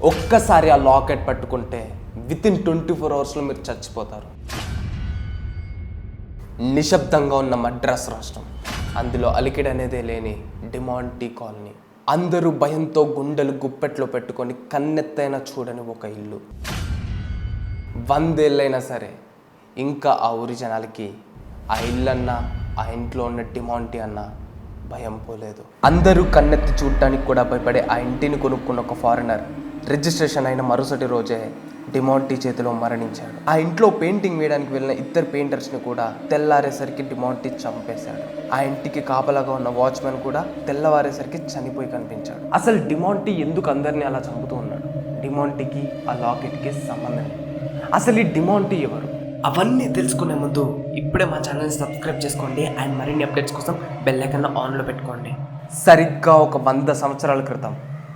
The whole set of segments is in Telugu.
ఒక్కసారి ఆ లాకెట్ పట్టుకుంటే వితిన్ 24 అవర్స్లో మీరు చచ్చిపోతారు. నిశ్శబ్దంగా ఉన్న మద్రాస్ రాష్ట్రం, అందులో అలికిడ్ అనేదే లేని డిమాంటీ కాలనీ. అందరూ భయంతో గుండెలు గుప్పెట్లో పెట్టుకొని కన్నెత్తైనా చూడని ఒక ఇల్లు. 100 ఏళ్ళైనా సరే ఇంకా ఆ ఊరి జనాలకి ఆ ఇల్లన్నా ఆ ఇంట్లో ఉన్న డిమాంటీ అన్న భయం పోలేదు. అందరూ కన్నెత్తి చూడటానికి కూడా భయపడే ఆ ఇంటిని కొనుక్కున్న ఒక ఫారినర్ రిజిస్ట్రేషన్ అయిన మరుసటి రోజే డిమాంటీ చేతిలో మరణించాడు. ఆ ఇంట్లో పెయింటింగ్ వేయడానికి వెళ్ళిన ఇద్దరు పెయింటర్స్ని కూడా తెల్లారేసరికి డిమాంటీ చంపేశాడు. ఆ ఇంటికి కాపలాగా ఉన్న వాచ్మెన్ కూడా తెల్లవారేసరికి చనిపోయి కనిపించాడు. అసలు డిమాంటీ ఎందుకు అందరినీ అలా చంపుతూ ఉన్నాడు? డిమాంటీకి ఆ లాకెట్కి సంబంధం. అసలు ఈ డిమాంటీ ఎవరు? అవన్నీ తెలుసుకునే ముందు ఇప్పుడే మా ఛానల్ని సబ్స్క్రైబ్ చేసుకోండి అండ్ మరిన్ని అప్డేట్స్ కోసం బెల్ ఐకాన్ ఆన్లో పెట్టుకోండి. సరిగ్గా ఒక 100 సంవత్సరాల క్రితం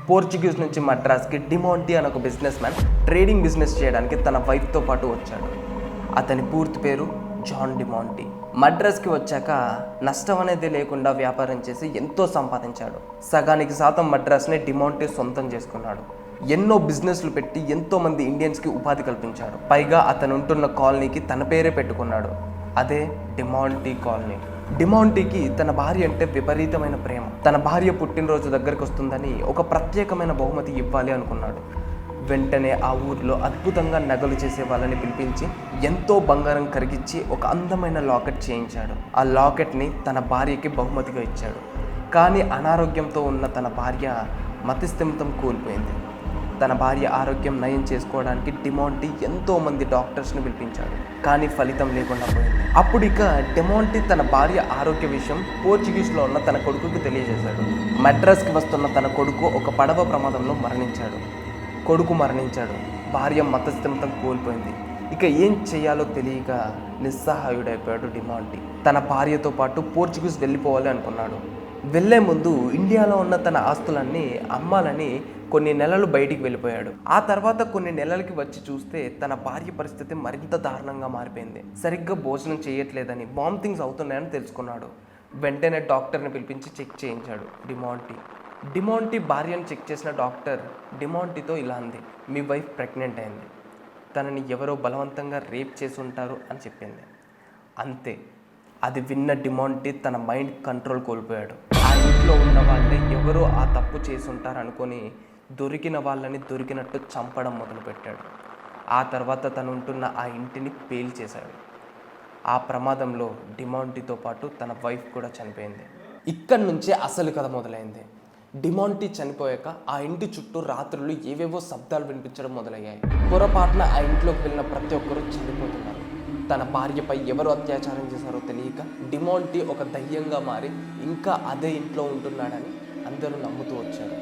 పోర్చుగీస్ నుంచి మద్రాస్కి డిమాంటీ అనే ఒక బిజినెస్ మ్యాన్ ట్రేడింగ్ బిజినెస్ చేయడానికి తన వైఫ్తో పాటు వచ్చాడు. అతని పూర్తి పేరు జాన్ డిమాంటీ. మద్రాస్కి వచ్చాక నష్టం అనేది లేకుండా వ్యాపారం చేసి ఎంతో సంపాదించాడు. సగానికి శాతం మద్రాస్ని డిమాంటీ సొంతం చేసుకున్నాడు. ఎన్నో బిజినెస్లు పెట్టి ఎంతోమంది ఇండియన్స్కి ఉపాధి కల్పించాడు. పైగా అతను ఉంటున్న కాలనీకి తన పేరే పెట్టుకున్నాడు, అదే డిమాంటీ కాలనీ. డిమాంటీకి తన భార్య అంటే విపరీతమైన ప్రేమ. తన భార్య పుట్టినరోజు దగ్గరికి వస్తుందని ఒక ప్రత్యేకమైన బహుమతి ఇవ్వాలి అనుకున్నాడు. వెంటనే ఆ ఊరిలో అద్భుతంగా నగలు చేసే వాళ్ళని పిలిపించి ఎంతో బంగారం కరిగించి ఒక అందమైన లాకెట్ చేయించాడు. ఆ లాకెట్ని తన భార్యకి బహుమతిగా ఇచ్చాడు. కానీ అనారోగ్యంతో ఉన్న తన భార్య మతిస్థిమితం కోల్పోయింది. తన భార్య ఆరోగ్యం నయం చేసుకోవడానికి డిమాంటీ ఎంతోమంది డాక్టర్స్ని పిలిపించాడు, కానీ ఫలితం లేకుండా పోయింది. అప్పుడు ఇక డిమాంటీ తన భార్య ఆరోగ్య విషయం పోర్చుగీస్లో ఉన్న తన కొడుకుకి తెలియజేశాడు. మద్రాస్కి వస్తున్న తన కొడుకు ఒక పడవ ప్రమాదంలో మరణించాడు. కొడుకు మరణించాడు, భార్య మతస్థిమితం కోల్పోయింది. ఇక ఏం చేయాలో తెలియక నిస్సహాయుడైపోయాడు డిమాంటీ. తన భార్యతో పాటు పోర్చుగీస్ వెళ్ళిపోవాలి అనుకున్నాడు. వెళ్లే ముందు ఇండియాలో ఉన్న తన ఆస్తులన్నీ అమ్మాలని కొన్ని నెలలు బయటికి వెళ్ళిపోయాడు. ఆ తర్వాత కొన్ని నెలలకి వచ్చి చూస్తే తన భార్య పరిస్థితి మరింత దారుణంగా మారిపోయింది. సరిగ్గా భోజనం చేయట్లేదని, వామిటింగ్స్ అవుతున్నాయని తెలుసుకున్నాడు. వెంటనే డాక్టర్ని పిలిపించి చెక్ చేయించాడు డిమాంటీ భార్యను చెక్ చేసిన డాక్టర్ డిమాంటీతో ఇలా అంది, మీ వైఫ్ ప్రెగ్నెంట్ అయింది, తనని ఎవరో బలవంతంగా రేప్ చేసి ఉంటారు అని చెప్పింది. అంతే, అది విన్న డిమాంటీ తన మైండ్ కంట్రోల్ కోల్పోయాడు. ఆ ఇంట్లో ఉన్న వాళ్ళే ఎవరో ఆ తప్పు చేసి ఉంటారు అనుకొని దొరికిన వాళ్ళని దొరికినట్టు చంపడం మొదలుపెట్టాడు. ఆ తర్వాత తను ఉంటున్న ఆ ఇంటిని పేల్చేశాడు. ఆ ప్రమాదంలో డిమాంటీతో పాటు తన వైఫ్ కూడా చనిపోయింది. ఇక్కడి నుంచే అసలు కథ మొదలైంది. డిమాంటీ చనిపోయాక ఆ ఇంటి చుట్టూ రాత్రులు ఏవేవో శబ్దాలు వినిపించడం మొదలయ్యాయి. పొరపాటున ఆ ఇంట్లోకి వెళ్ళిన ప్రతి ఒక్కరూ చనిపోతున్నారు. తన భార్యపై ఎవరు అత్యాచారం చేశారో తెలియక డిమాంటీ ఒక దయ్యంగా మారి ఇంకా అదే ఇంట్లో ఉంటున్నాడని అందరూ నమ్ముతూ వచ్చారు.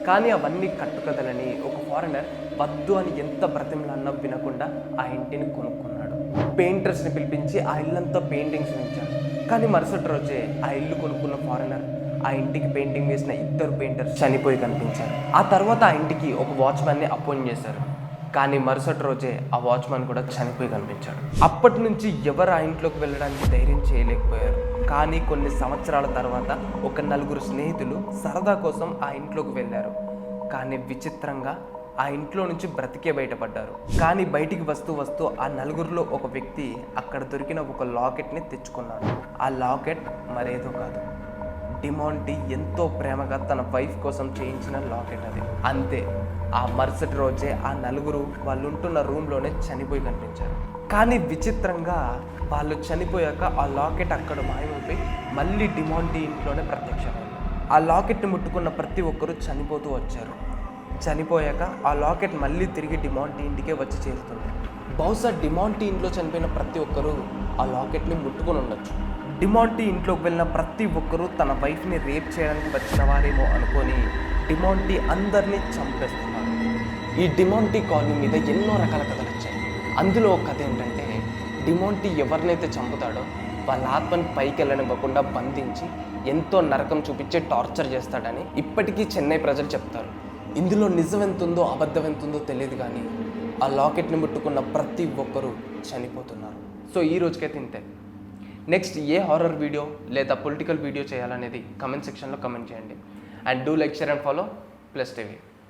కానీ అవన్నీ కట్టుకథలని ఒక ఫారినర్ వద్దు అని ఎంత బ్రతిమలన్నా వినకుండా ఆ ఇంటిని కొనుక్కున్నాడు. పెయింటర్స్ని పిలిపించి ఆ ఇల్లంతా పెయింటింగ్స్ వేయించాడు. కానీ మరుసటి రోజే ఆ ఇల్లు కొనుక్కున్న ఫారినర్ ఆ ఇంటికి పెయింటింగ్ వేసిన ఇద్దరు పెయింటర్స్ చనిపోయి కనిపించారు. ఆ తర్వాత ఆ ఇంటికి ఒక వాచ్మెన్ని అపాయింట్ చేశారు. కానీ మరుసటి రోజే ఆ వాచ్మెన్ కూడా చనిపోయి కనిపించాడు. అప్పటి నుంచి ఎవరు ఆ ఇంట్లోకి వెళ్ళడానికి ధైర్యం చేయలేకపోయారు. కానీ కొన్ని సంవత్సరాల తర్వాత ఒక 4 స్నేహితులు సరదా కోసం ఆ ఇంట్లోకి వెళ్ళారు. కానీ విచిత్రంగా ఆ ఇంట్లో నుంచి బ్రతికే బయటపడ్డారు. కానీ బయటికి వస్తూ ఆ 4గురిలో ఒక వ్యక్తి అక్కడ దొరికిన ఒక లాకెట్ని తెచ్చుకున్నాడు. ఆ లాకెట్ మరేదో కాదు, డిమాంటీ ఎంతో ప్రేమగా తన వైఫ్ కోసం చేయించిన లాకెట్ అది. అంతే, ఆ మరుసటి రోజే ఆ 4గురు వాళ్ళు ఉంటున్న రూమ్లోనే చనిపోయి కనిపించారు. కానీ విచిత్రంగా వాళ్ళు చనిపోయాక ఆ లాకెట్ అక్కడ మాయమైపోయి మళ్ళీ డిమాంటీ ఇంట్లోనే ప్రత్యక్షమైంది. ఆ లాకెట్ని ముట్టుకున్న ప్రతి ఒక్కరూ చనిపోతూ వచ్చారు. చనిపోయాక ఆ లాకెట్ మళ్ళీ తిరిగి డిమాంటీ ఇంటికే వచ్చి చేరుతుంది. బహుశా డిమాంటీ ఇంట్లో చనిపోయిన ప్రతి ఒక్కరూ ఆ లాకెట్ని ముట్టుకొని ఉండొచ్చు. డిమాంటీ ఇంట్లోకి వెళ్ళిన ప్రతి ఒక్కరూ తన వైఫ్ని రేప్ చేయడానికి వచ్చిన వారేమో అనుకొని డిమాంటీ అందరినీ చంపేస్తున్నారు. ఈ డిమాంటీ కాలనీ మీద ఎన్నో రకాల కథలు వచ్చాయి. అందులో ఒక కథ ఏంటంటే, డిమాంటీ ఎవరినైతే చంపుతాడో వాళ్ళ ఆత్మని పైకి వెళ్ళనివ్వకుండా బంధించి ఎంతో నరకం చూపించి టార్చర్ చేస్తాడని ఇప్పటికీ చెన్నై ప్రజలు చెప్తారు. ఇందులో నిజం ఎంతుందో అబద్ధం ఎంతుందో తెలియదు, కానీ ఆ లాకెట్ని ముట్టుకున్న ప్రతి ఒక్కరూ చనిపోతున్నారు. సో ఈ రోజుకైతే ఇంతే. నెక్స్ట్ ఏ హారర్ వీడియో లేదా పొలిటికల్ వీడియో చేయాలనేది కమెంట్ సెక్షన్లో కమెంట్ చేయండి. And do like, share and follow plus TV.